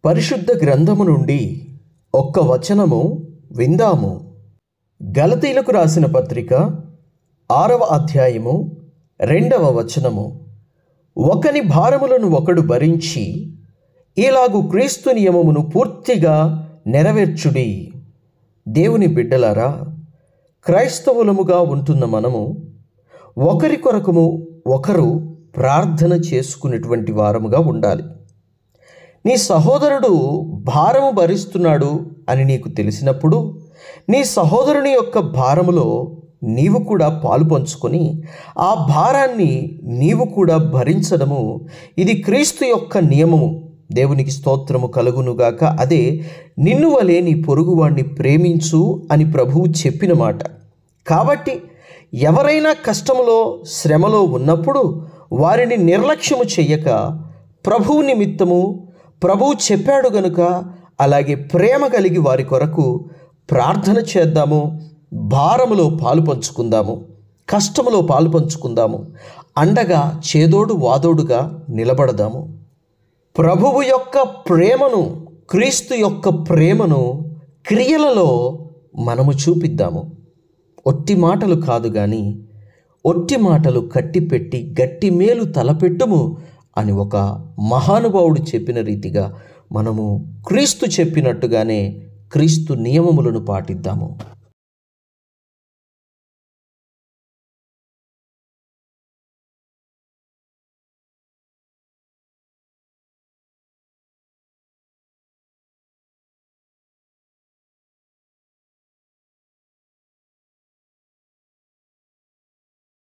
పరిశుద్ధ గ్రంథము నుండి ఒక్క వచనము విందాము. గలతీలకు రాసిన పత్రిక 6వ అధ్యాయము 2వ వచనము. ఒకని భారములను ఒకడు భరించి ఇలాగు క్రీస్తు నియమమును పూర్తిగా నెరవేర్చుడి. దేవుని బిడ్డలారా, క్రైస్తవులముగా ఉంటున్న మనము ఒకరి కొరకుము ఒకరు ప్రార్థన చేసుకునేటువంటి వారముగా ఉండాలి. నీ సహోదరుడు భారము భరిస్తున్నాడు అని నీకు తెలిసినప్పుడు నీ సహోదరుని యొక్క భారములో నీవు కూడా పాలు పంచుకొని ఆ భారాన్ని నీవు కూడా భరించడము ఇది క్రీస్తు యొక్క నియమము. దేవునికి స్తోత్రము కలుగునుగాక. అదే నిన్ను వలె నీ పొరుగువాణ్ణి ప్రేమించు అని ప్రభువు చెప్పిన మాట. కాబట్టి ఎవరైనా కష్టములో శ్రమలో ఉన్నప్పుడు వారిని నిర్లక్ష్యము చెయ్యక ప్రభువు నిమిత్తము ప్రభువు చెప్పాడు గనుక అలాగే ప్రేమ కలిగి వారి కొరకు ప్రార్థన చేద్దాము. భారములో పాలు పంచుకుందాము, కష్టములో పాలు పంచుకుందాము, అండగా చేదోడు వాదోడుగా నిలబడదాము. ప్రభువు యొక్క ప్రేమను, క్రీస్తు యొక్క ప్రేమను క్రియలలో మనము చూపిద్దాము. ఒట్టి మాటలు కాదు కానీ ఒట్టి మాటలు కట్టిపెట్టి గట్టి మేలు తలపెట్టుము అని ఒక మహానుభావుడు చెప్పిన రీతిగా మనము క్రీస్తు చెప్పినట్టుగానే క్రీస్తు నియమములను పాటిద్దాము.